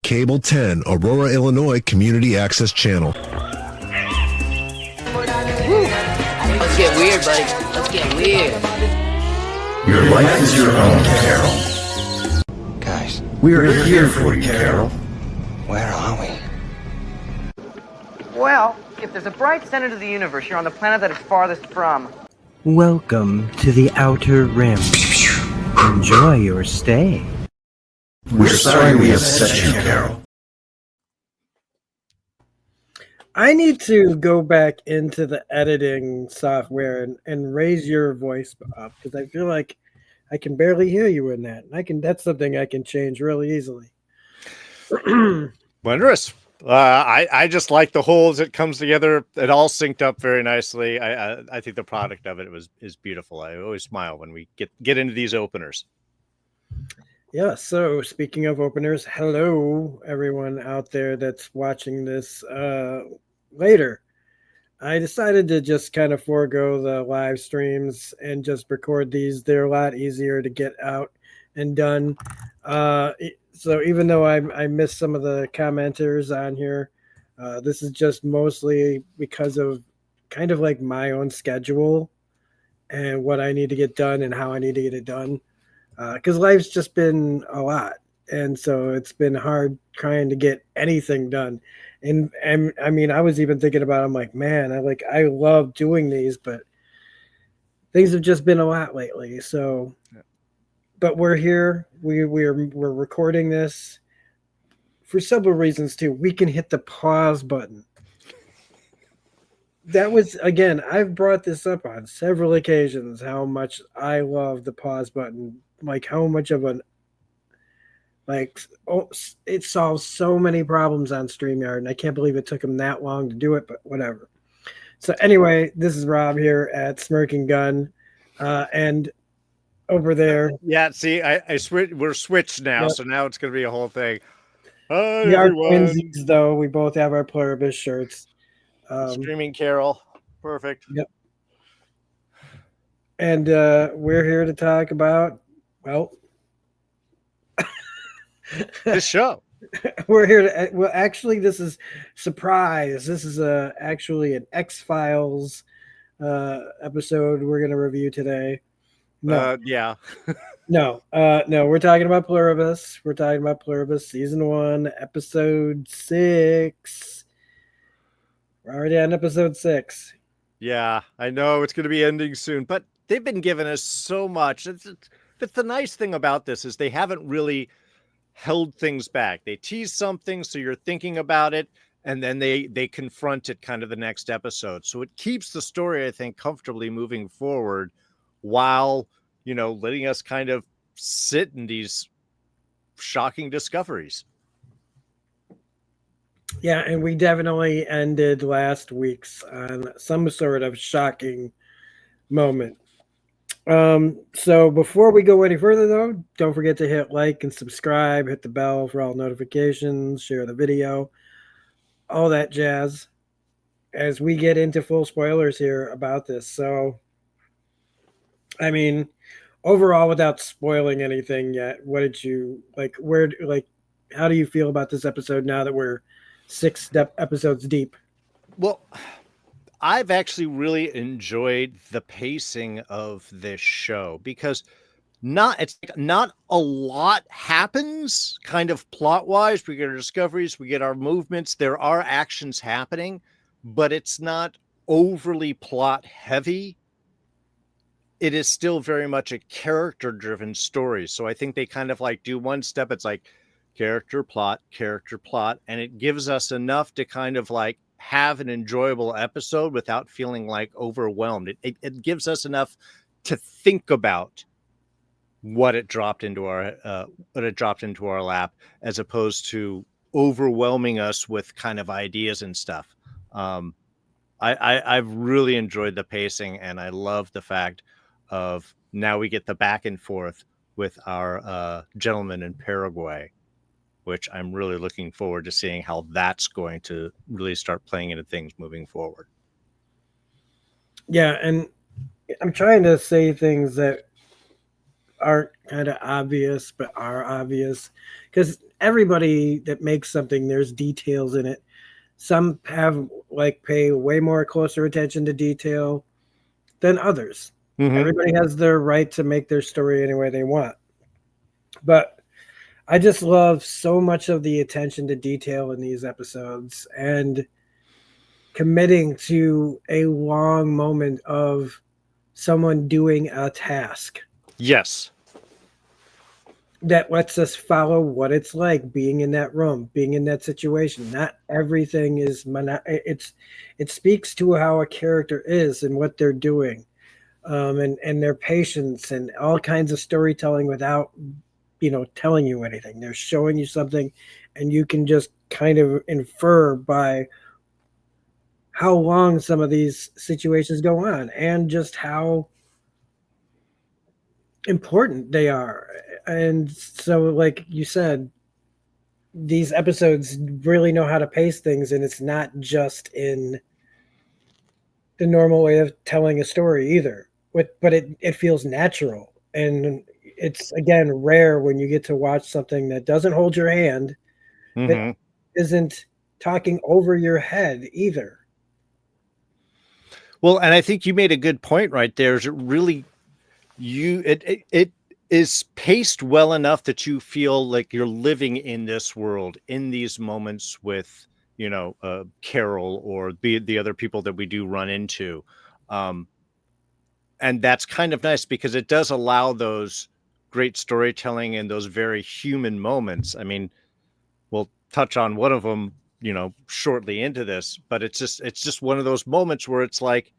Cable 10, Aurora, Illinois Community Access Channel. Let's get weird, buddy. Let's get weird. Your life is your own, Carol. Guys, We're here for you, Carol. where are we? Well, if there's a bright center to the universe, you're on the planet that it's farthest from. Welcome to the Outer Rim. Enjoy your stay. We're sorry we upset you, Carol. I need to go back into the editing software and raise your voice up because I feel like I can barely hear you in that. That's something I can change really easily. Wondrous. I just like the whole as it comes together. It all synced up very nicely. I think the product of it is beautiful. I always smile when we get into these openers. Yeah, so speaking of openers, hello everyone out there that's watching this later. I decided to just kind of forego the live streams and just record these. They're a lot easier to get out and done. So even though I missed some of the commenters on here, this is just mostly because of kind of like my own schedule and what I need to get done and how I need to get it done. Because life's just been a lot, and so it's been hard trying to get anything done. And I mean, I was even thinking about, I'm like, man, I love doing these, but things have just been a lot lately. So, but we're here. We're recording this for several reasons too. We can hit the pause button. That was, again, I've brought this up on several occasions, how much I love the pause button. Like how much of it solves so many problems on StreamYard, and I can't believe it took them that long to do it, but whatever. So anyway, this is Rob here at Smirking Gun, and over there. Yeah, see, we're switched now, so now it's going to be a whole thing. Hi, We are everyone. twinsies, though. We both have our Pluribus shirts. Streaming Carol. Perfect. Yep. And we're here to talk about, well, this show. We're here to, well, actually, this is surprise. This is actually an X-Files episode we're going to review today. No, Yeah. no, we're talking about Pluribus. We're talking about Pluribus season 1, episode 6. We're already on episode 6. Yeah, I know it's going to be ending soon, but they've been giving us so much. That's the nice thing about this is they haven't really held things back. They tease something, so you're thinking about it, and then they confront it kind of the next episode. So it keeps the story, I think, comfortably moving forward while, letting us kind of sit in these shocking discoveries. Yeah, and we definitely ended last week's on some sort of shocking moment. So before we go any further, though, don't forget to hit like and subscribe, hit the bell for all notifications, share the video, all that jazz, as we get into full spoilers here about this. So, I mean, overall, without spoiling anything yet, what did you like? How do you feel about this episode now that we're 6 episodes deep? Well, I've actually really enjoyed the pacing of this show because not a lot happens kind of plot wise. We get our discoveries, we get our movements, there are actions happening, but it's not overly plot heavy. It is still very much a character driven story. So I think they kind of like do one step. It's like character plot, and it gives us enough to kind of like have an enjoyable episode without feeling like overwhelmed. It gives us enough to think about what it dropped into our lap, as opposed to overwhelming us with kind of ideas and stuff. I've really enjoyed the pacing, and I love the fact of now we get the back and forth with our gentleman in Paraguay, which I'm really looking forward to seeing how that's going to really start playing into things moving forward. Yeah, and I'm trying to say things that aren't kind of obvious but are obvious, because everybody that makes something, there's details in it. Some have like pay way more closer attention to detail than others. Everybody has their right to make their story any way they want. But I just love so much of the attention to detail in these episodes, and committing to a long moment of someone doing a task. Yes. That lets us follow what it's like being in that room, being in that situation. Not everything is it speaks to how a character is and what they're doing, and their patience and all kinds of storytelling without telling you anything. They're showing you something, and you can just kind of infer by how long some of these situations go on and just how important they are. And so, like you said, these episodes really know how to pace things, and it's not just in the normal way of telling a story either. But it feels natural, and it's again rare when you get to watch something that doesn't hold your hand, that isn't talking over your head either. Well, and I think you made a good point right there. Is it really it is paced well enough that you feel like you're living in this world, in these moments with Carol or the other people that we do run into, and that's kind of nice because it does allow those great storytelling and those very human moments. I mean, we'll touch on one of them shortly into this, but it's just one of those moments where it's like,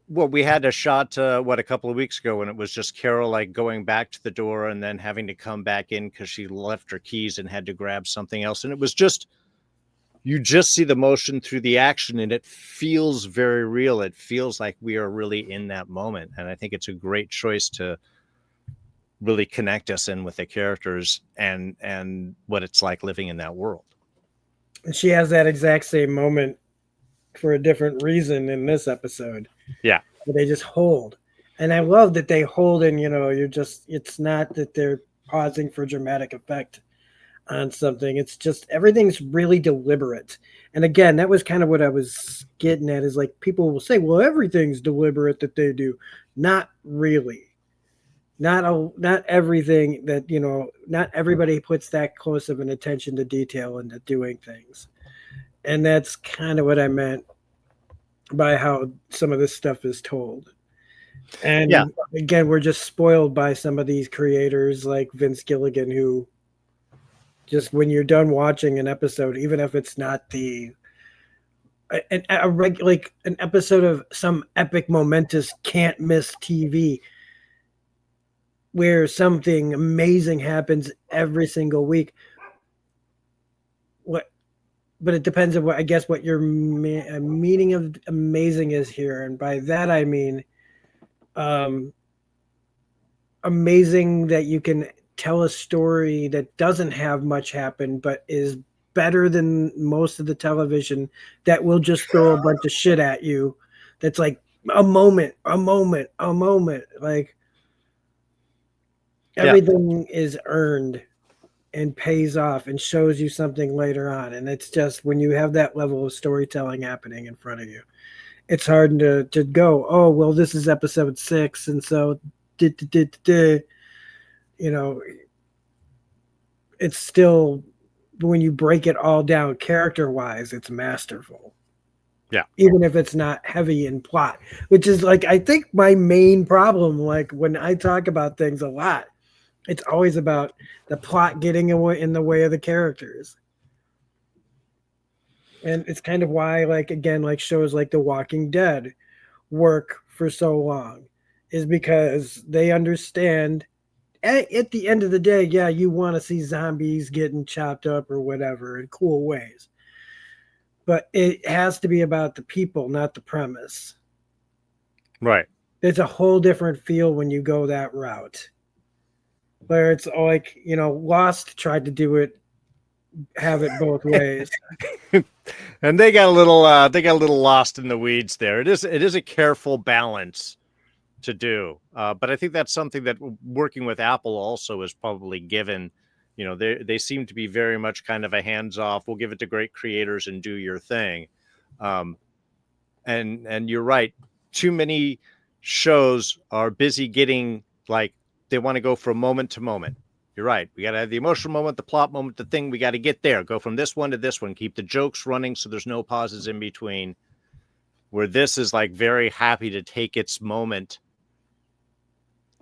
well, we had a shot, a couple of weeks ago when it was just Carol like going back to the door and then having to come back in because she left her keys and had to grab something else. And it was just, you just see the motion through the action, and it feels very real. It feels like we are really in that moment. And I think it's a great choice to really connect us in with the characters and what it's like living in that world. And she has that exact same moment for a different reason in this episode. Yeah. Where they just hold. And I love that they hold, and it's not that they're pausing for dramatic effect on something. It's just everything's really deliberate. And again, that was kind of what I was getting at, is like people will say, well, everything's deliberate that they do. Not really. Not everything that, not everybody puts that close of an attention to detail into doing things. And that's kind of what I meant by how some of this stuff is told. And again, we're just spoiled by some of these creators like Vince Gilligan, who just, when you're done watching an episode, even if it's not an episode of some epic momentous can't miss TV where something amazing happens every single week. But it depends on what your meaning of amazing is here. And by that, I mean, amazing that you can tell a story that doesn't have much happen, but is better than most of the television that will just throw a bunch of shit at you. That's like a moment. Like everything is earned and pays off and shows you something later on. And it's just, when you have that level of storytelling happening in front of you, it's hard to go, oh, well, this is episode 6. And so, it's still, when you break it all down character wise, it's masterful. Yeah. Even if it's not heavy in plot, which is like, I think my main problem, like when I talk about things a lot, it's always about the plot getting in the way of the characters. And it's kind of why, like shows like The Walking Dead work for so long, is because they understand at the end of the day, yeah, you want to see zombies getting chopped up or whatever in cool ways. But it has to be about the people, not the premise. Right. It's a whole different feel when you go that route. Where it's like, Lost tried to do it, have it both ways. And they got a little lost in the weeds there. It is a careful balance to do. But I think that's something that working with Apple also is probably given. You know, they seem to be very much kind of a hands off. We'll give it to great creators and do your thing. And you're right. Too many shows are busy getting like they want to go from moment to moment. You're right. We got to have the emotional moment, the plot moment, the thing. We got to get there. Go from this one to this one. Keep the jokes running so there's no pauses in between. Where this is like very happy to take its moment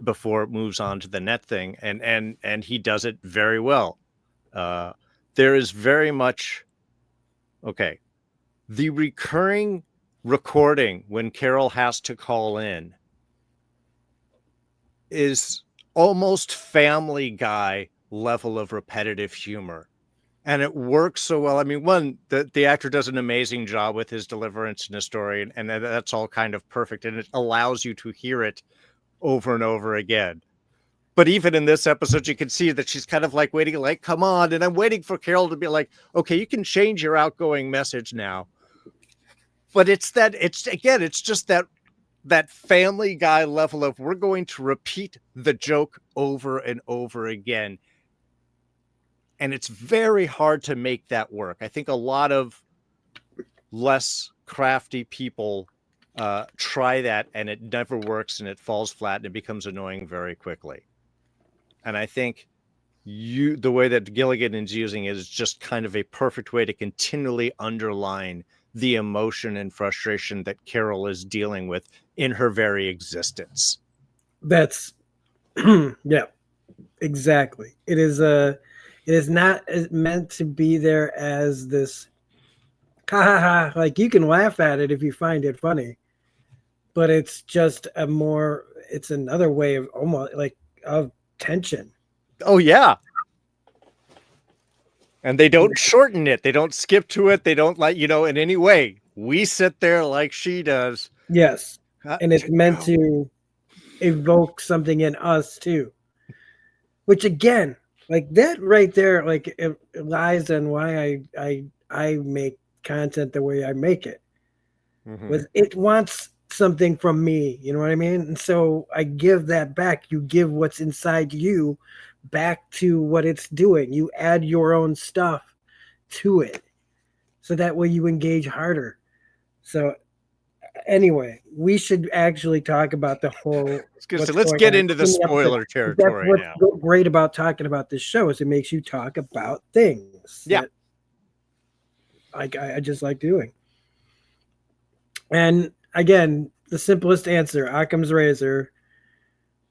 before it moves on to the net thing, and he does it very well. There is very much the recurring recording when Carol has to call in is almost Family Guy level of repetitive humor. And it works so well. I mean, one, the actor does an amazing job with his deliverance in a story, and that's all kind of perfect. And it allows you to hear it over and over again. But even in this episode, you can see that she's kind of like waiting, like, come on. And I'm waiting for Carol to be like, okay, you can change your outgoing message now. But it's just that Family Guy level of we're going to repeat the joke over and over again. And it's very hard to make that work. I think a lot of less crafty people try that, and it never works, and it falls flat, and it becomes annoying very quickly. And I think the way that Gilligan is using it is just kind of a perfect way to continually underline the emotion and frustration that Carol is dealing with in her very existence. That's yeah, exactly. It is not meant to be there as this ha ha ha, like you can laugh at it if you find it funny, but it's just it's another way of almost like of tension. Oh yeah. And they don't shorten it. They don't skip to it. They don't in any way. We sit there like she does. Yes. And it's meant to evoke something in us too. Which again, like that right there, like it lies in why I make content the way I make it. Was it wants something from me, you know what I mean? And so I give that back. You give what's inside you back to what it's doing. You add your own stuff to it, so that way you engage harder. So anyway, we should actually talk about the whole. Let's get into the spoiler territory now. What's great about talking about this show is it makes you talk about things. Yeah, I just like doing. And again, the simplest answer, Occam's razor,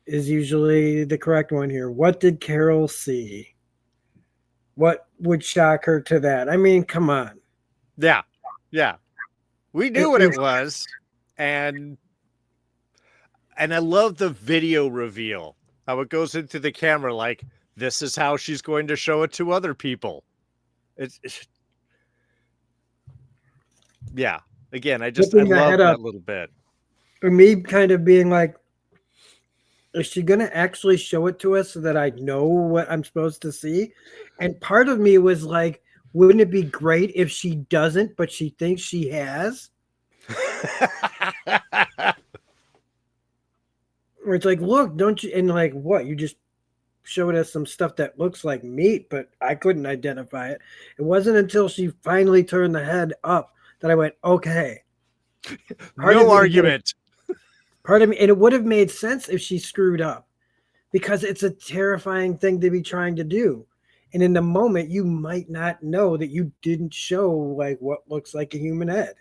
is usually the correct one here. What did Carol see? What would shock her to that? I mean, come on. Yeah. We knew what it was. And I love the video reveal. How it goes into the camera like, this is how she's going to show it to other people. Yeah. Again, I love that little bit. For me, kind of being like, is she going to actually show it to us so that I know what I'm supposed to see? And part of me was like, wouldn't it be great if she doesn't, but she thinks she has? Where it's like, look, don't you? And like, what? You just showed us some stuff that looks like meat, but I couldn't identify it. It wasn't until she finally turned the head up that I went, okay. No argument. Part of me, and it would have made sense if she screwed up, because it's a terrifying thing to be trying to do. And in the moment, you might not know that you didn't show like what looks like a human head.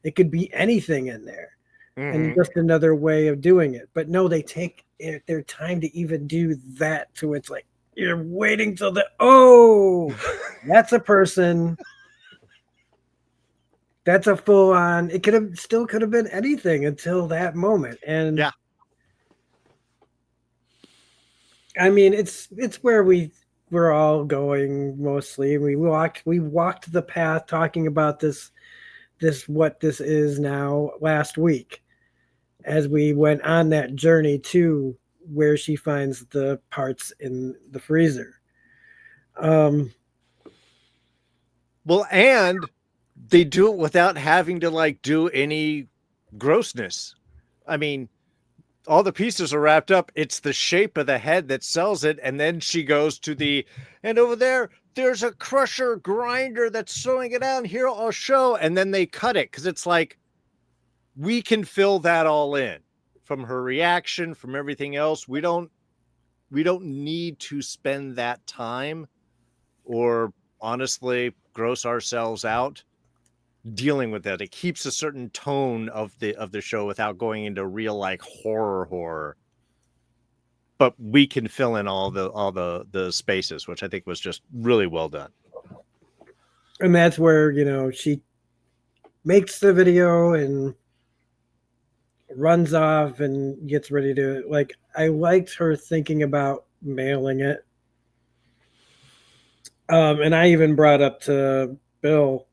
It could be anything in there, and just another way of doing it. But no, they take their time to even do that. So it's like you're waiting till that's a person. That's a full on. It could have been anything until that moment. And yeah, I mean, it's where we're all going mostly. We walked the path talking about this what this is now last week, as we went on that journey to where she finds the parts in the freezer. Well, and they do it without having to like do any grossness. I mean, all the pieces are wrapped up. It's the shape of the head that sells it. And then she goes to and over there's a crusher grinder that's sewing it out. Here, I'll show. And then they cut it because it's like, we can fill that all in from her reaction, from everything else. We don't need to spend that time or honestly gross ourselves out dealing with that. It keeps a certain tone of the show without going into real like horror, but we can fill in all the spaces, which I think was just really well done. And that's where, she makes the video and runs off and gets ready to, like, I liked her thinking about mailing it. And I even brought up to Bill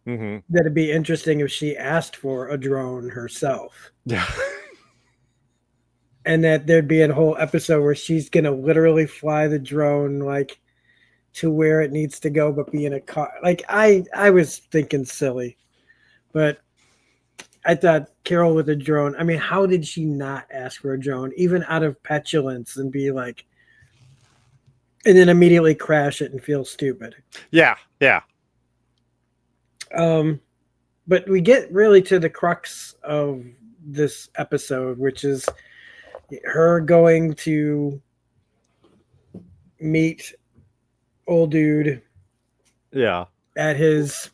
that it'd be interesting if she asked for a drone herself. Yeah. And that there'd be a whole episode where she's going to literally fly the drone, like, to where it needs to go, but be in a car. Like, I was thinking silly, but I thought Carol with a drone. I mean, how did she not ask for a drone, even out of petulance, and be like, and then immediately crash it and feel stupid? Yeah. But we get really to the crux of this episode, which is her going to meet old dude. Yeah. At his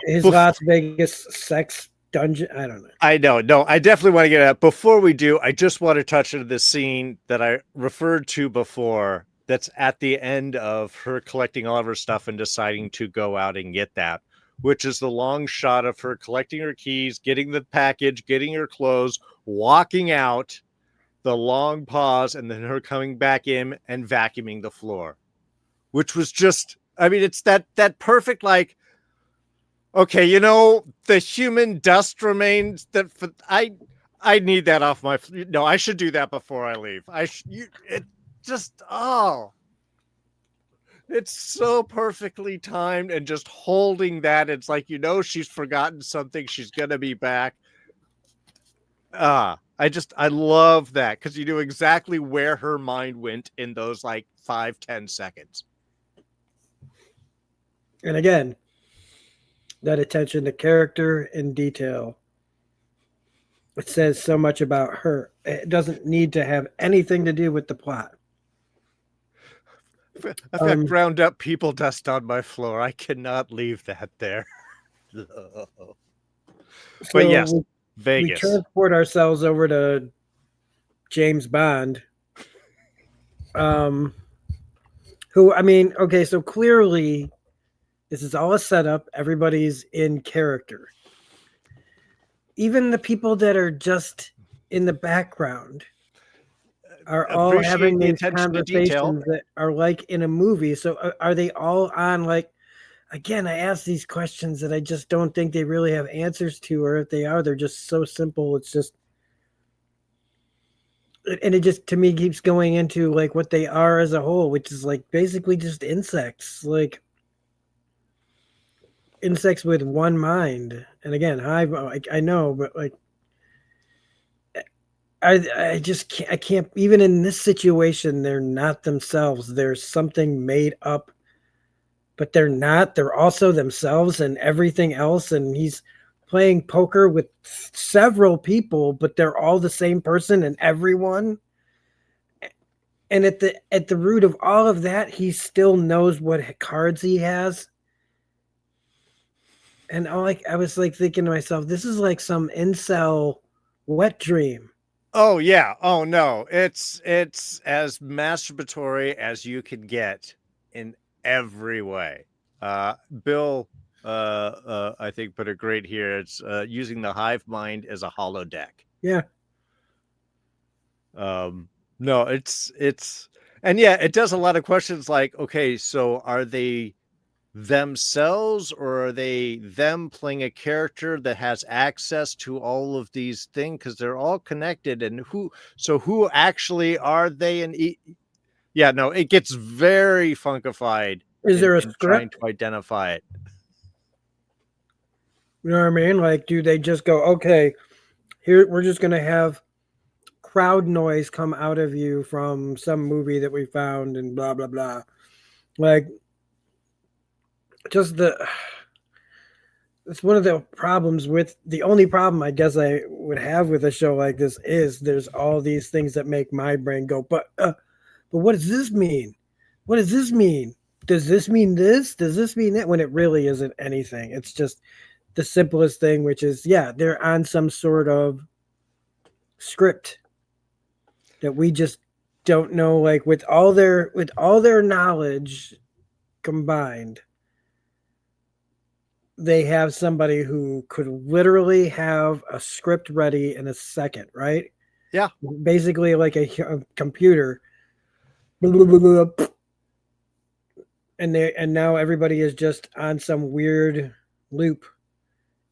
Las Vegas sex dungeon. I don't know. I know. No, I definitely want to get at. Before we do, I just want to touch on the scene that I referred to before. That's at the end of her collecting all of her stuff and deciding to go out and get that, which is the long shot of her collecting her keys, getting the package, getting her clothes, walking out, the long pause, and then her coming back in and vacuuming the floor, which was just, I mean, it's that perfect, like, okay, the human dust remains that I need that off my, no, I should do that before I leave. It's so perfectly timed, and just holding that, it's like, she's forgotten something, she's gonna be back. I love that, because you knew exactly where her mind went in those like 5-10 seconds. And again, that attention to character and detail, it says so much about her. It doesn't need to have anything to do with the plot. I've got ground up people dust on my floor. I cannot leave that there. But yes, Vegas. We transport ourselves over to James Bond. Who, I mean, okay, so clearly this is all a setup. Everybody's in character. Even the people that are just in the background are all having these conversations that are like in a movie. So are they all on, like, again, I ask these questions that I just don't think they really have answers to, or if they are, they're just so simple. It's just, and it just, to me, keeps going into like what they are as a whole, which is like basically just insects, like insects with one mind. And again, I know, but like, I just can't, I can't, even in this situation, they're not themselves. There's something made up, but they're not. They're also themselves and everything else. And he's playing poker with several people, but they're all the same person and everyone. And at the root of all of that, he still knows what cards he has. And I was like thinking to myself, this is like some incel wet dream. Oh yeah. Oh no. It's as masturbatory as you can get in every way. Bill, I think put it great here. It's using the hive mind as a holodeck. Yeah. No, it's, and yeah, it does a lot of questions like, okay, so are they themselves, or are they them playing a character that has access to all of these things, because they're all connected, and who actually are they? And yeah, no, it gets very funkified. Is there a script trying to identify it? You know what I mean? Like, do they just go, okay, here we're just gonna have crowd noise come out of you from some movie that we found and blah blah blah. Like, just it's one of the problems with the only problem I guess I would have with a show like this is there's all these things that make my brain go, but what does this mean? What does this mean? Does this mean this? Does this mean that? When it really isn't anything. It's just the simplest thing, which is, yeah, they're on some sort of script that we just don't know. Like, with all their knowledge combined, they have somebody who could literally have a script ready in a second, right? Yeah. Basically like a computer. Blah, blah, blah, blah. And now everybody is just on some weird loop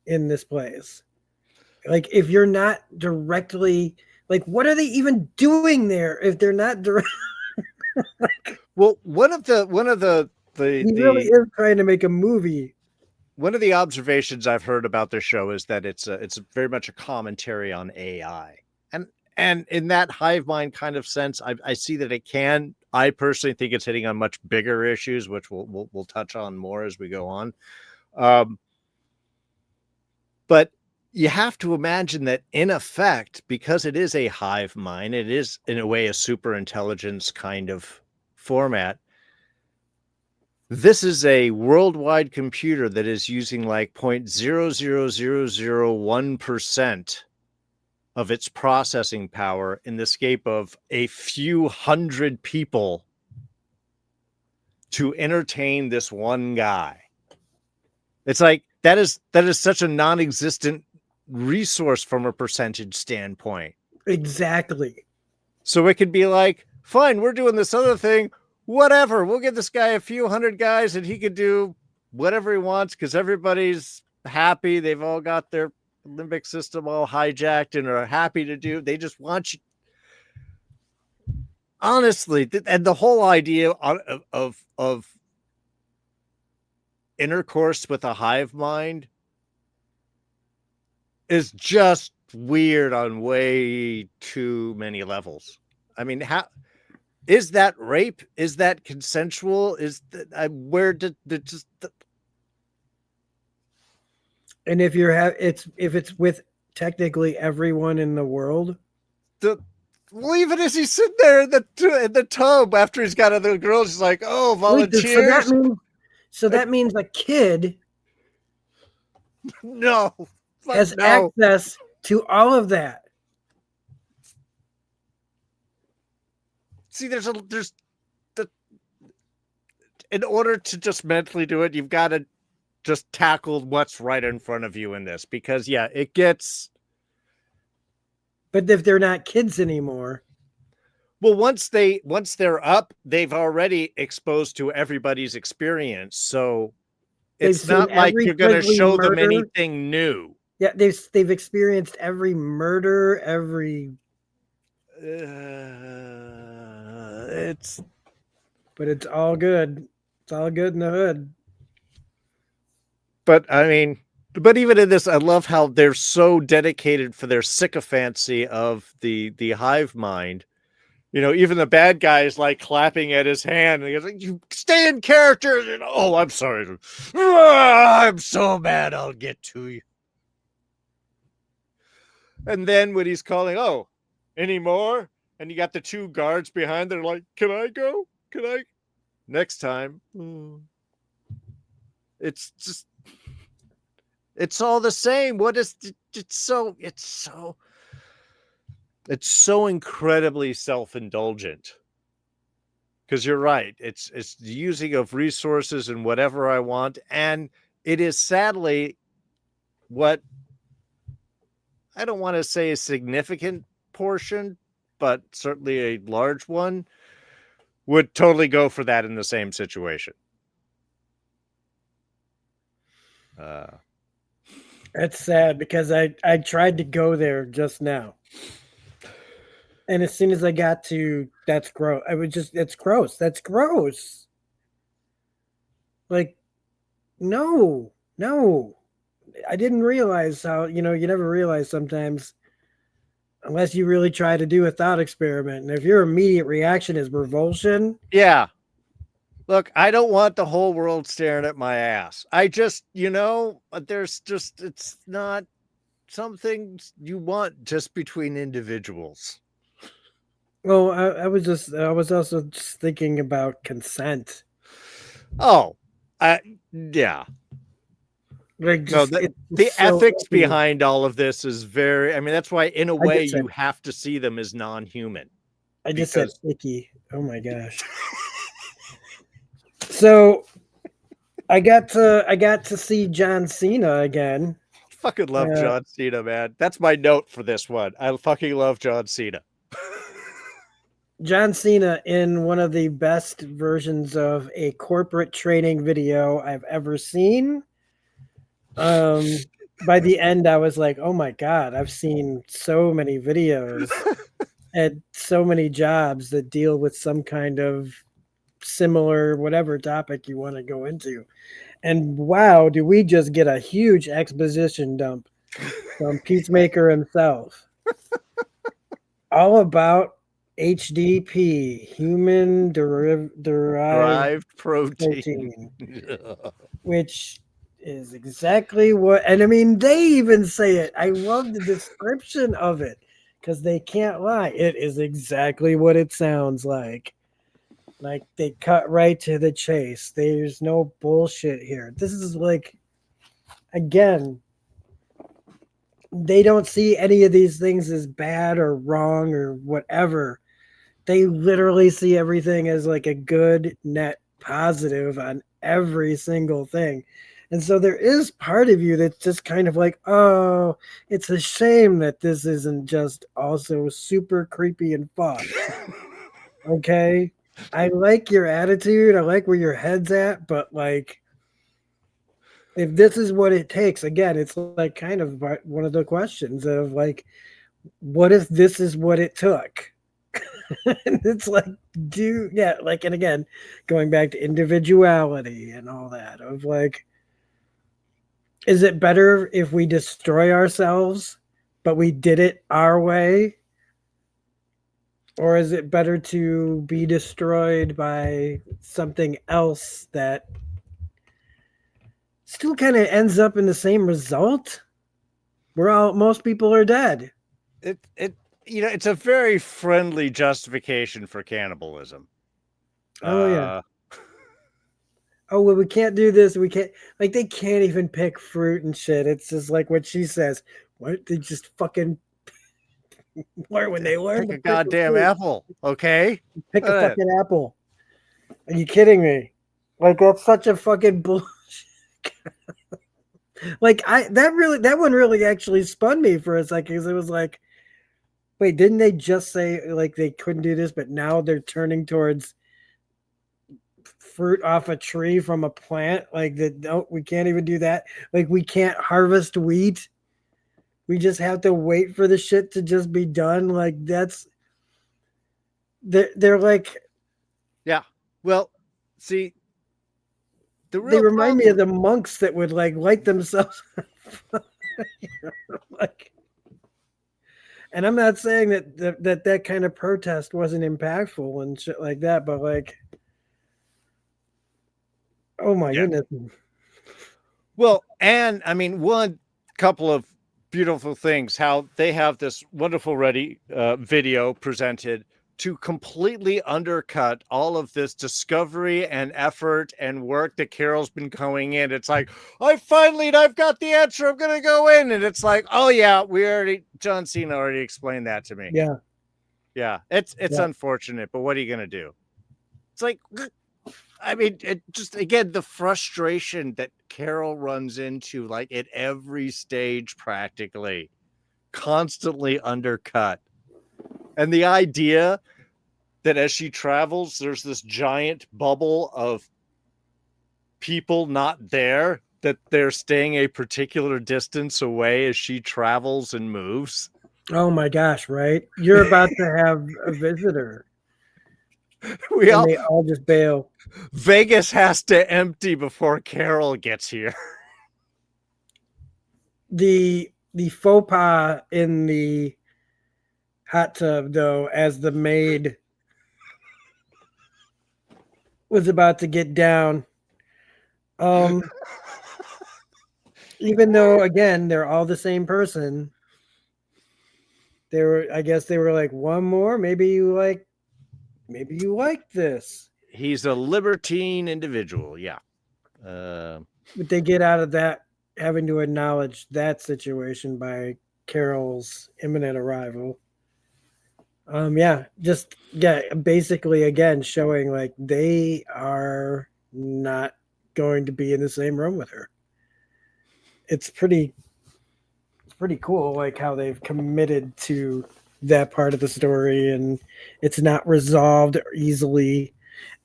in this place. Like, if you're not directly, like, what are they even doing there if they're not direct? Well, one of the He really is trying to make a movie. One of the observations I've heard about their show is that it's very much a commentary on AI, and in that hive mind kind of sense, I see that it can. I personally think it's hitting on much bigger issues, which we'll touch on more as we go on. But you have to imagine that, in effect, because it is a hive mind, it is in a way a super intelligence kind of format. This is a worldwide computer that is using like 0.00001% of its processing power in the scape of a few hundred people to entertain this one guy. It's like that is such a non-existent resource from a percentage standpoint. Exactly. So it could be like, fine, we're doing this other thing. Whatever, we'll give this guy a few hundred guys and he could do whatever he wants because everybody's happy. They've all got their limbic system all hijacked and are happy to do. They just want you. Honestly, and the whole idea of intercourse with a hive mind is just weird on way too many levels. I mean, how... Is that rape? Is that consensual? Is that where did just? And if if it's with technically everyone in the world, well, even as he's sitting there in the tub after he's got other girls, he's like, "Oh, volunteers." So that means a kid has access to all of that. See, there's in order to just mentally do it, you've got to just tackle what's right in front of you in this, because yeah, it gets. But if they're not kids anymore, well, once they're up, they've already exposed to everybody's experience, so it's not like you're going to show them anything new. Yeah, they've experienced every murder, every. But it's all good. It's all good in the hood. But I mean, but even in this, I love how they're so dedicated for their sycophancy of the hive mind. You know, even the bad guy is like clapping at his hand and he goes, "You stay in character." And, "Oh, I'm sorry. I'm so mad. I'll get to you." And then when he's calling, "Oh, any more?" And you got the two guards behind, they're like, "Can I go? Can I?" Next time. It's just, it's all the same. What is, it's so incredibly self-indulgent. Because you're right. It's the using of resources and whatever I want. And it is sadly what, I don't want to say a significant portion, but certainly a large one, would totally go for that in the same situation. That's sad because I tried to go there just now. And as soon as I got to, that's gross. It's gross. That's gross. Like, no. I didn't realize how, you never realize sometimes unless you really try to do a thought experiment. And if your immediate reaction is revulsion, Yeah. Look, I don't want the whole world staring at my ass. I just, it's not something you want just between individuals. well, I was also just thinking about consent. Oh, yeah. Like, No, just the so ethics icky. behind all of this is very, I mean, that's why in a way said- you have to see them as non-human. I just said icky. Oh my gosh. So I got to see John Cena again. Fucking love John Cena, man. That's my note for this one. I fucking love John Cena. John Cena in one of the best versions of a corporate training video I've ever seen. By the end, I was like, oh my God, I've seen so many videos at so many jobs that deal with some kind of similar whatever topic you want to go into. And wow, do we just get a huge exposition dump from Peacemaker himself. All about HDP, human derived protein, which is exactly what, and I mean, they even say it. I love the description of it because they can't lie. It is exactly what it sounds like. Like they cut right to the chase. There's no bullshit here. This is like, again, they don't see any of these things as bad or wrong or whatever. They literally see everything as like a good net positive on every single thing. And so there is part of you that's just kind of like, oh, it's a shame that this isn't just also super creepy and fun. Okay? I like your attitude. I like where your head's at, but like, if this is what it takes, again, it's like kind of one of the questions of like, what if this is what it took? And it's like, and again, going back to individuality and all that of like, is it better if we destroy ourselves, but we did it our way? Or is it better to be destroyed by something else that still kind of ends up in the same result? Most people are dead. It's a very friendly justification for cannibalism. Oh yeah. Oh well, we can't do this. We can't, like, they can't even pick fruit and shit. It's just like what she says. What, they just fucking learn when they learn pick a goddamn apple, okay? Pick a fucking apple. Are you kidding me? Like, that's such a fucking bullshit. Like, that one really actually spun me for a second because it was like, wait, didn't they just say like they couldn't do this, but now they're turning towards fruit off a tree from a plant? Like, that, no, we can't even do that. Like, we can't harvest wheat. We just have to wait for the shit to just be done. Like, that's, they're like, yeah. Well, see, they remind me of the monks that would like light themselves. Like, and I'm not saying that kind of protest wasn't impactful and shit like that, but like, oh my goodness. Well, and I mean, one couple of beautiful things, how they have this wonderful video presented to completely undercut all of this discovery and effort and work that Carol's been going in. It's like, I've got the answer. I'm going to go in. And it's like, oh yeah, John Cena already explained that to me. Yeah. Yeah. It's unfortunate, but what are you going to do? It's like, I mean, it just, again, the frustration that Carol runs into, like at every stage, practically constantly undercut. And the idea that as she travels, there's this giant bubble of people not there, that they're staying a particular distance away as she travels and moves. Oh my gosh, right? You're about to have a visitor. They all just bail. Vegas has to empty before Carol gets here. The faux pas in the hot tub though, as the maid was about to get down. Even though again they're all the same person, I guess they were like, one more, maybe you like this. He's a libertine individual, yeah. But they get out of that having to acknowledge that situation by Carol's imminent arrival. Basically again showing like they are not going to be in the same room with her. It's pretty cool, like how they've committed to that part of the story, and it's not resolved easily.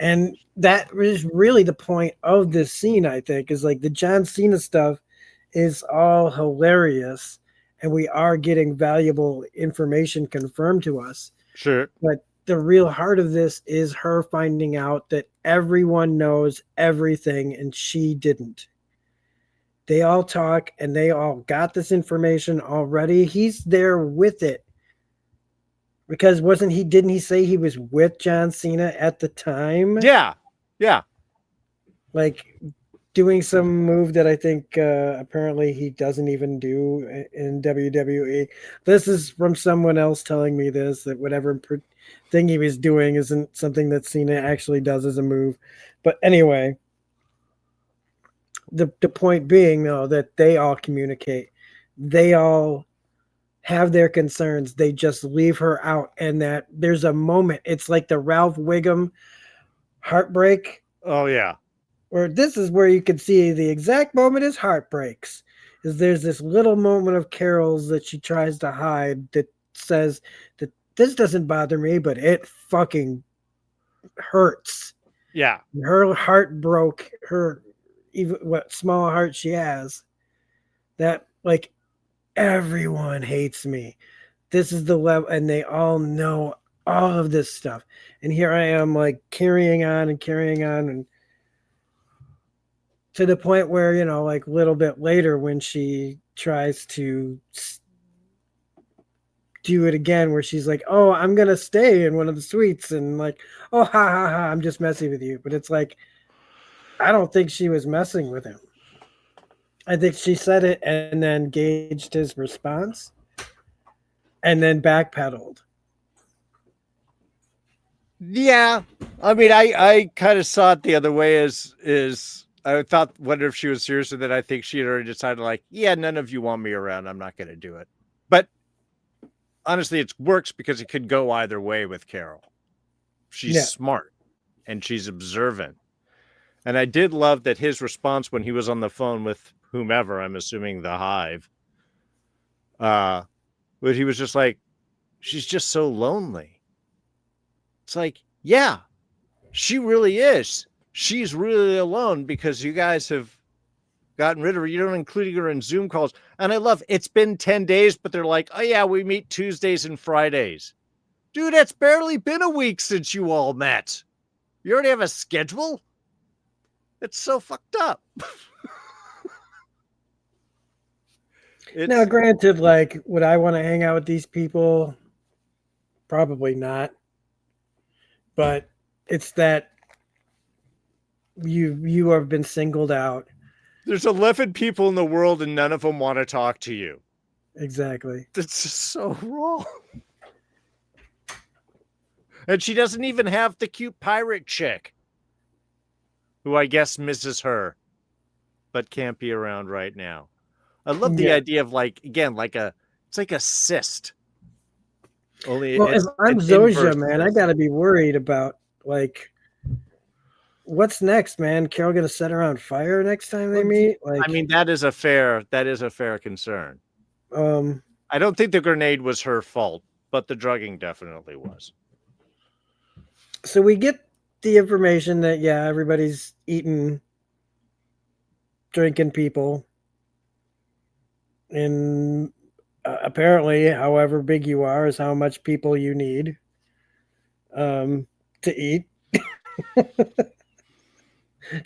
And that is really the point of this scene, I think, is like the John Cena stuff is all hilarious, and we are getting valuable information confirmed to us. Sure. But the real heart of this is her finding out that everyone knows everything and she didn't. They all talk and they all got this information already. He's there with it. Because didn't he say he was with John Cena at the time? Yeah. Yeah. Like doing some move that I think apparently he doesn't even do in WWE. This is from someone else telling me this, that whatever thing he was doing isn't something that Cena actually does as a move. But anyway, the point being, though, that they all communicate. They all have their concerns. They just leave her out. And that there's a moment. It's like the Ralph Wiggum heartbreak. Oh, yeah. Where this is where you can see the exact moment his heart breaks. Is there's this little moment of Carol's that she tries to hide that says that this doesn't bother me, but it fucking hurts. Yeah. Her heart broke. Her even what small heart she has. That like everyone hates me. This is the level, and they all know all of this stuff. And here I am, like carrying on, and to the point where, you know, like a little bit later when she tries to do it again, where she's like, oh, I'm going to stay in one of the suites, and like, oh, ha, ha, ha, I'm just messing with you. But it's like, I don't think she was messing with him. I think she said it and then gauged his response and then backpedaled. Yeah. I mean, I kind of saw it the other way as I wonder if she was serious, and then I think she had already decided, like, yeah, none of you want me around. I'm not going to do it. But honestly, it works because it could go either way with Carol. She's smart and she's observant. And I did love that his response when he was on the phone with whomever, I'm assuming the Hive, but he was just like, she's just so lonely. It's like, yeah, she really is. She's really alone because you guys have gotten rid of her. You don't include her in Zoom calls. And I love, it's been 10 days, but they're like, oh yeah, we meet Tuesdays and Fridays. Dude, it's barely been a week since you all met. You already have a schedule? It's so fucked up. Now, granted, like, would I want to hang out with these people? Probably not. But it's that you have been singled out. There's 11 people in the world and none of them want to talk to you. Exactly. That's just so wrong. And she doesn't even have the cute pirate chick, who I guess misses her, but can't be around right now. I love the idea of, like, again, it's like a cyst. Only if I'm Zosia, man, I gotta be worried about, like, what's next, man? Carol gonna set her on fire next time they meet? Like, I mean, that is a fair concern. I don't think the grenade was her fault, but the drugging definitely was. So we get the information that, yeah, everybody's eating, drinking people. And apparently, however big you are is how much people you need to eat. Do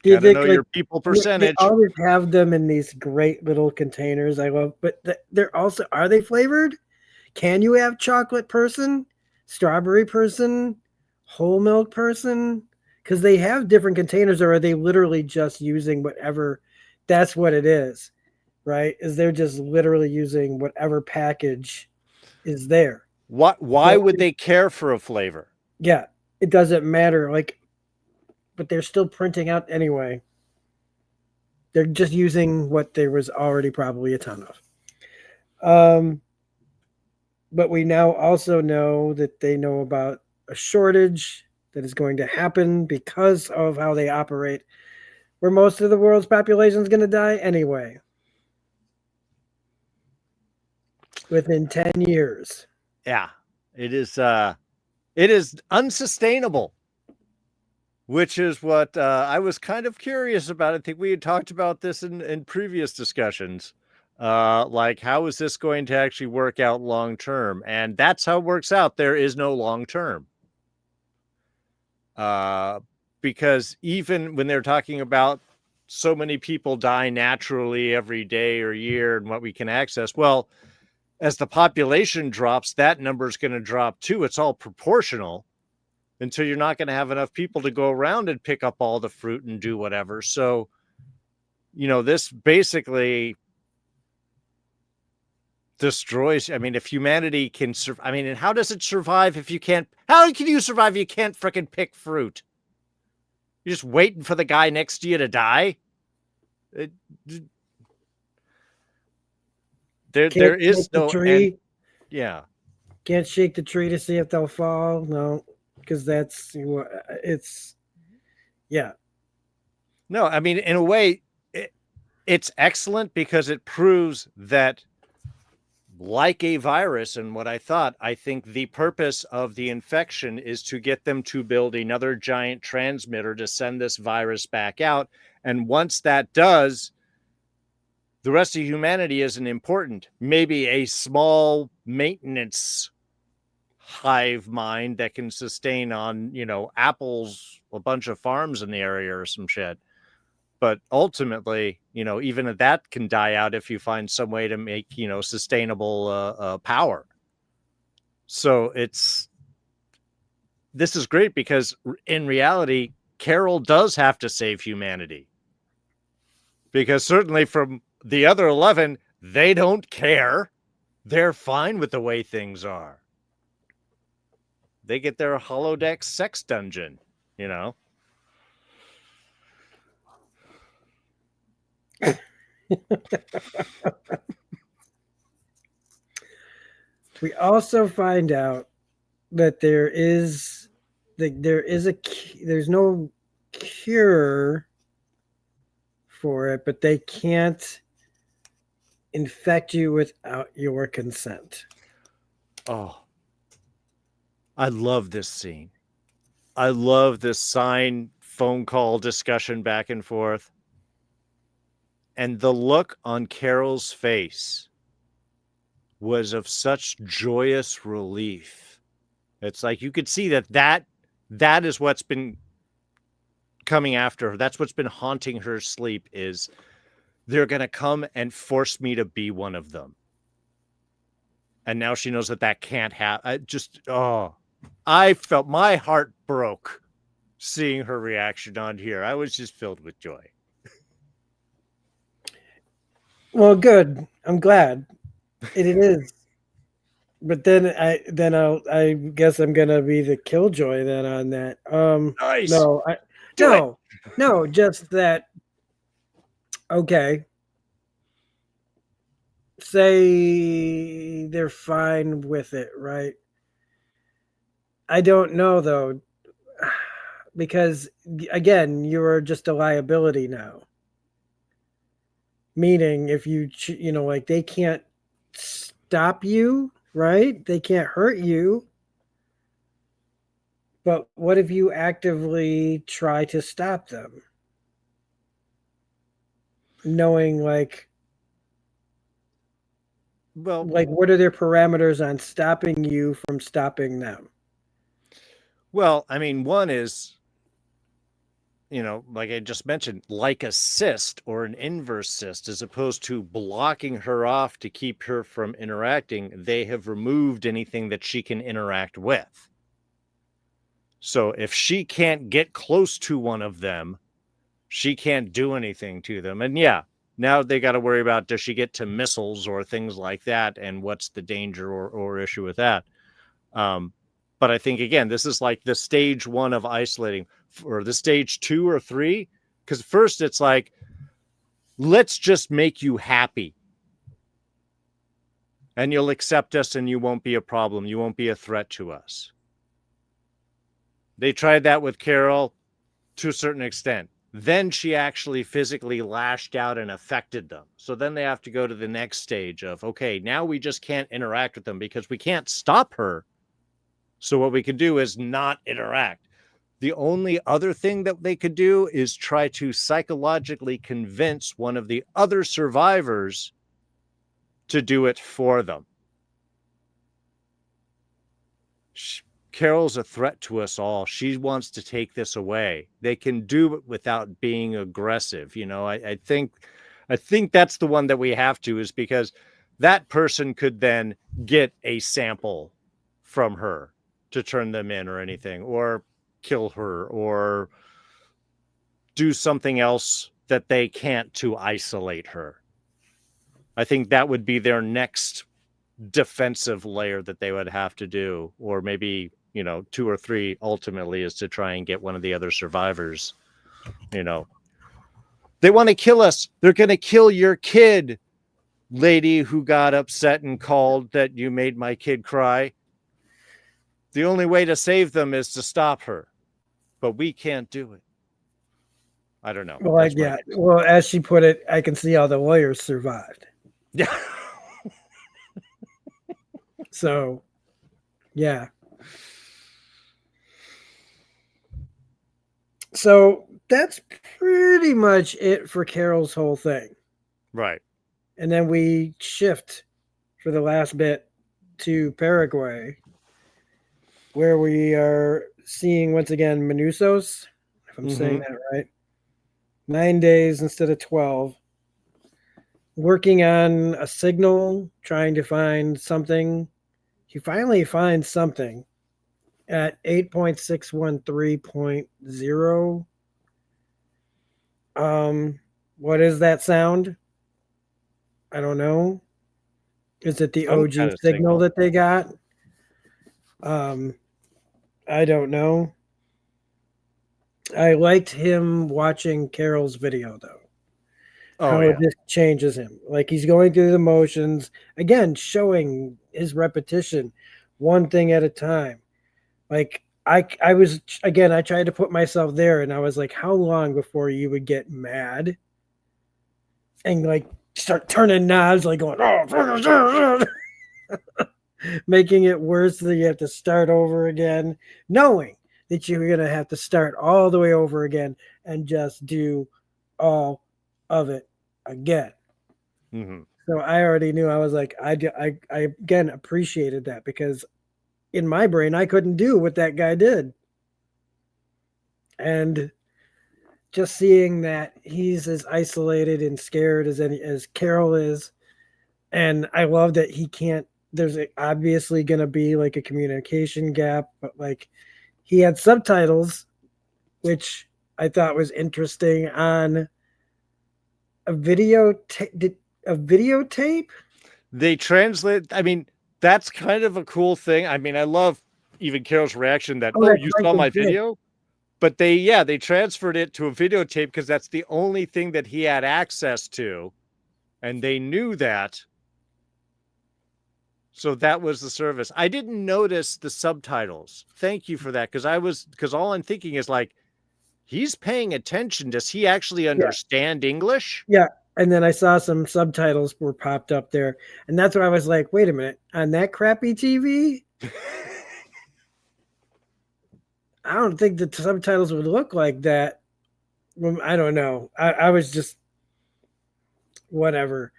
you think, know, like, your people percentage? They always have them in these great little containers. I love, but they're also, are they flavored? can you have chocolate person, strawberry person, whole milk person? Because they have different containers, or are they literally just using whatever? That's what it is, right? Is they're just literally using whatever package is there. Why would they care for a flavor? Yeah, it doesn't matter. Like, but they're still printing out anyway. They're just using what there was already probably a ton of. But we now also know that they know about a shortage that is going to happen because of how they operate, where most of the world's population is going to die anyway within 10 years. Yeah, it is unsustainable, which is what I was kind of curious about. I think we had talked about this in previous discussions. Like, how is this going to actually work out long term? And that's how it works out. There is no long term. Because even when they're talking about so many people die naturally every day or year and what we can access, well, as the population drops, that number is going to drop too. It's all proportional until you're not going to have enough people to go around and pick up all the fruit and do whatever. So, this basically destroys. I mean, if humanity can survive, I mean, and how does it survive if you can't? How can you survive if you can't frickin' pick fruit? You're just waiting for the guy next to you to die. There is no tree. Yeah. Can't shake the tree to see if they'll fall. No, because it's. Yeah. No, I mean, in a way, it's excellent because it proves that, like a virus, and what I think the purpose of the infection is to get them to build another giant transmitter to send this virus back out. And once that does, the rest of humanity isn't important. Maybe a small maintenance hive mind that can sustain on, apples, a bunch of farms in the area or some shit. But ultimately, even that can die out if you find some way to make, sustainable power. So this is great because in reality, Carol does have to save humanity. Because certainly from the other 11, they don't care. They're fine with the way things are. They get their holodeck sex dungeon, We also find out that there's no cure for it, but they can't infect you without your consent. Oh, I love this scene. I love this phone call discussion back and forth. And the look on Carol's face was of such joyous relief. It's like you could see that is what's been coming after her. That's what's been haunting her sleep, is they're going to come and force me to be one of them. And now she knows that can't happen. I felt my heart broke seeing her reaction on here. I was just filled with joy. Well, good. I'm glad it is. But then I guess I'm gonna be the killjoy then on that. Nice. No, just that. Okay. Say they're fine with it, right? I don't know though, because again, you're just a liability now. Meaning, if you like, they can't stop you, right? They can't hurt you. But what if you actively try to stop them? Knowing what are their parameters on stopping you from stopping them? Well, I mean, one is, like I just mentioned, like a cyst or an inverse cyst, as opposed to blocking her off to keep her from interacting, they have removed anything that she can interact with. So if she can't get close to one of them, she can't do anything to them. And yeah, now they got to worry about, does she get to missiles or things like that? And what's the danger or issue with that? But I think, again, this is like the stage 1 of isolating, or the stage 2 or 3. Because first it's like, let's just make you happy. And you'll accept us and you won't be a problem. You won't be a threat to us. They tried that with Carol to a certain extent. Then she actually physically lashed out and affected them. So then they have to go to the next stage of, okay, now we just can't interact with them because we can't stop her. So what we could do is not interact. The only other thing that they could do is try to psychologically convince one of the other survivors to do it for them. Carol's a threat to us all. She wants to take this away. They can do it without being aggressive. I think that's the one that we have to, is because that person could then get a sample from her to turn them in or anything, or kill her, or do something else that they can't to isolate her. I think that would be their next defensive layer that they would have to do, or maybe 2 or 3 ultimately, is to try and get one of the other survivors. They want to kill us. They're going to kill your kid, lady who got upset and called that you made my kid cry. The only way to save them is to stop her, but we can't do it. I don't know. Well, well, as she put it, I can see how the lawyers survived. Yeah. So, yeah. So that's pretty much it for Carol's whole thing. Right. And then we shift for the last bit to Paraguay, where we are seeing once again Manusos, if I'm saying that right. 9 days instead of 12. Working on a signal, trying to find something. He finally finds something at 8.613.0. What is that sound? I don't know. Is it the OG signal that they got? I don't know. I liked him watching Carol's video, though. How it just changes him. Like, he's going through the motions, again, showing his repetition, one thing at a time. Like, I was, again, I tried to put myself there, and I was like, how long before you would get mad and, like, start turning knobs, like going, oh, making it worse, so that you have to start over again, knowing that you're going to have to start all the way over again and just do all of it again. So I already knew. I was like, I again appreciated that, because in my brain I couldn't do what that guy did. And just seeing that he's as isolated and scared as Carol is, and I love that he can't. There's obviously going to be like a communication gap, but like he had subtitles, which I thought was interesting on a videotape. They translate. I mean, that's kind of a cool thing. I mean, I love even Carol's reaction that, you saw my video, but they transferred it to a videotape because that's the only thing that he had access to, and they knew that. So that was the service. I didn't notice the subtitles. Thank you for that, because all I'm thinking is like, he's paying attention. Does he actually understand English? Yeah. And then I saw some subtitles were popped up there. And that's where I was like, wait a minute, on that crappy TV? I don't think the subtitles would look like that. I don't know. I was just, whatever.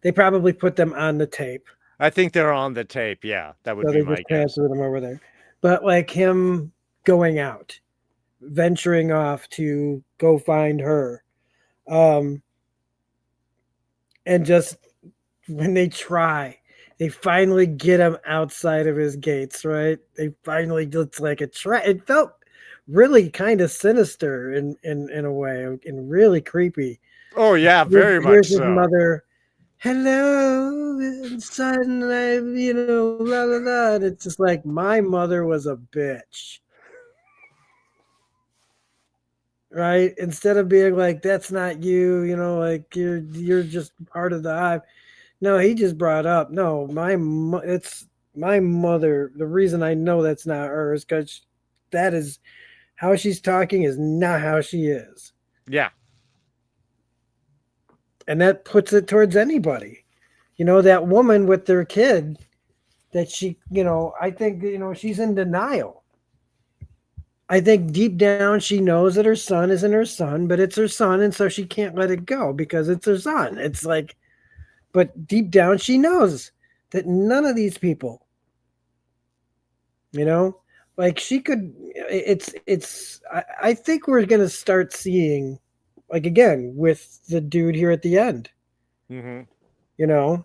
They probably put them on the tape. I think they're on the tape. Yeah, that would be my guess. Transfer them over there. But like him going out, venturing off to go find her. And just when they try, they finally get him outside of his gates, right? They finally, it's like a try. It felt really kind of sinister in a way, and really creepy. Oh yeah, very much Here's his so. mother, hello, son, blah, blah, blah. And it's just like, my mother was a bitch. Right? Instead of being like, that's not you, like you're just part of the hive. No, he just brought up, no, it's my mother. The reason I know that's not her is because that is how she's talking is not how she is. Yeah. And that puts it towards anybody. That woman with their kid that she, I think, she's in denial. I think deep down she knows that her son isn't her son, but it's her son, and so she can't let it go because it's her son. It's like, but deep down she knows that none of these people, like she could. I think we're gonna start seeing, like again with the dude here at the end. Mm-hmm.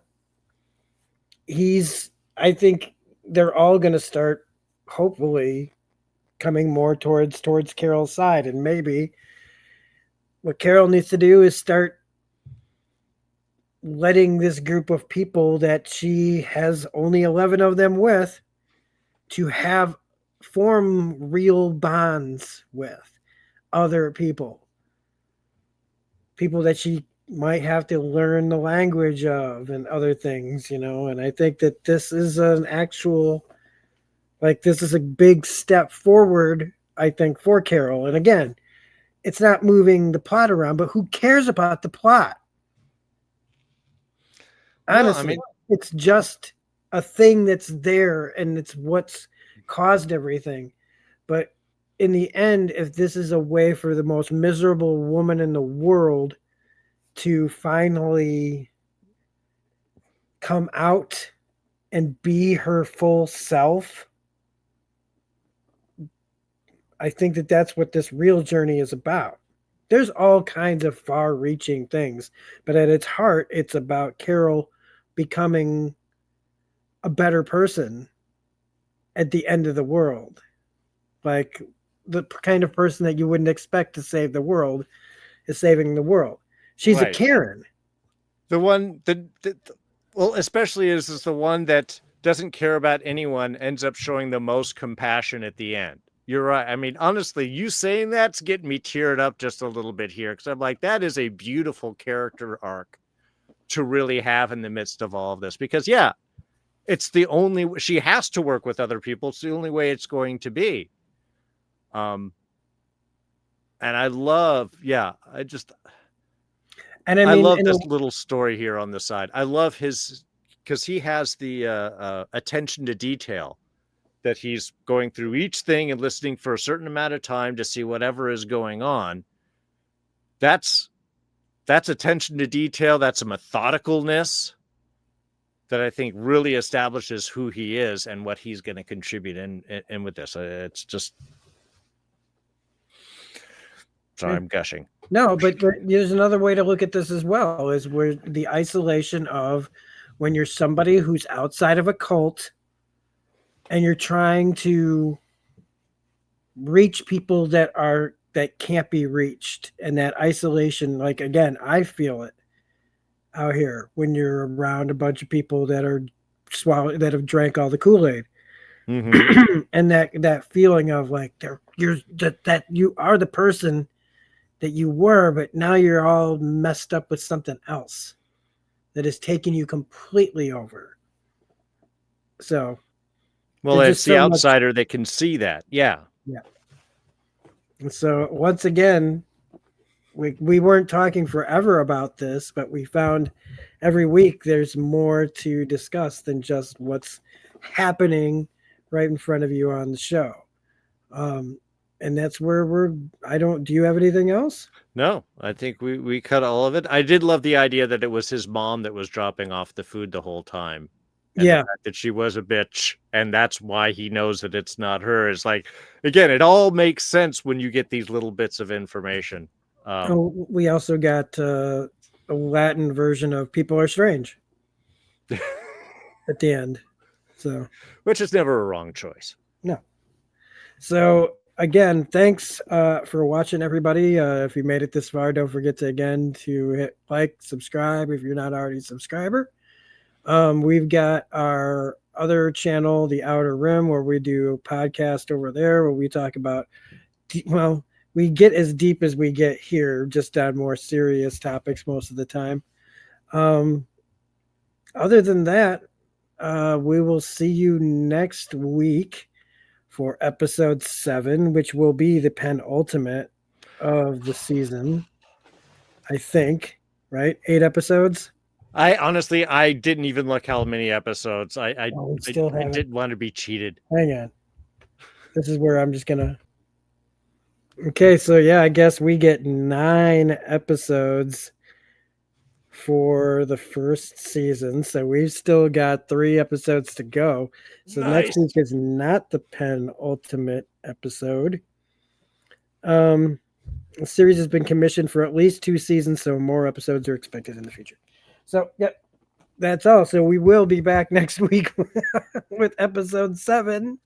I think they're all gonna start, hopefully, coming more towards Carol's side, and maybe what Carol needs to do is start letting this group of people that she has only 11 of them with to form real bonds with other people that she might have to learn the language of and other things, and I think that this is an actual, like, this is a big step forward, I think, for Carol. And again, it's not moving the plot around, but who cares about the plot? Honestly, it's just a thing that's there, and it's what's caused everything. But in the end, if this is a way for the most miserable woman in the world to finally come out and be her full self, I think that that's what this real journey is about. There's all kinds of far-reaching things, but at its heart, it's about Carol becoming a better person at the end of the world. Like, the kind of person that you wouldn't expect to save the world is saving the world. She's a Karen. The one well, especially is the one that doesn't care about anyone, ends up showing the most compassion at the end. You're right. I mean, honestly, you saying that's getting me teared up just a little bit here, because I'm like, that is a beautiful character arc to really have in the midst of all of this. Because yeah, it's the only, she has to work with other people. It's the only way it's going to be. And I love, and I love this little story here on the side. I love his, because he has the attention to detail, that he's going through each thing and listening for a certain amount of time to see whatever is going on. That's attention to detail. That's a methodicalness that I think really establishes who he is and what he's going to contribute in with this. It's just, sorry, I'm gushing. No, but there's another way to look at this as well, is where the isolation of when you're somebody who's outside of a cult and you're trying to reach people that can't be reached, and that isolation, like, again, I feel it out here when you're around a bunch of people that are that have drank all the Kool-Aid. Mm-hmm. And that feeling of like that you are the person that you were, but now you're all messed up with something else that is taking you completely over. So, well, it's the outsider that can see that. Yeah. And so once again, we weren't talking forever about this, but we found every week there's more to discuss than just what's happening right in front of you on the show. And that's where do you have anything else? No, I think we cut all of it. I did love the idea that it was his mom that was dropping off the food the whole time. And the fact that she was a bitch, and that's why he knows that it's not her. It's like, again, it all makes sense when you get these little bits of information. We also got a Latin version of "People Are Strange" at the end. So, which is never a wrong choice. No. So again, thanks for watching, everybody. If you made it this far, don't forget to hit like, subscribe if you're not already a subscriber. We've got our other channel, The Outer Rim, where we do a podcast over there where we talk about, we get as deep as we get here, just on more serious topics most of the time. Other than that, we will see you next week for episode 7, which will be the penultimate of the season. I think, right? 8 episodes. I honestly didn't even look how many episodes. I haven't. didn't want to be cheated. Hang on. This is where I'm just gonna. Okay, so yeah, I guess we get 9 episodes for the first season. So we've still got 3 episodes to go. So next week is not the penultimate episode. The series has been commissioned for at least 2 seasons, so more episodes are expected in the future. So, yep, that's all. So we will be back next week with episode 7.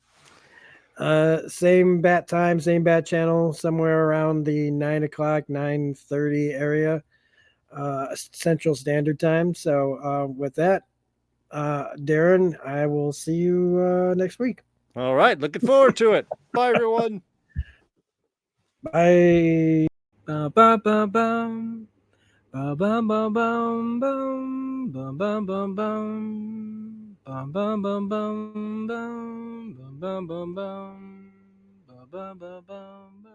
Same bat time, same bat channel, somewhere around the 9 o'clock, 9:30 area, Central Standard Time. So with that, Darren, I will see you next week. All right, looking forward to it. Bye, everyone. Bye. Ba ba ba bum. Ba bum bum bum bum bum bum bum bum bum bum bum bum bum bum bum bum bum ba ba ba bum.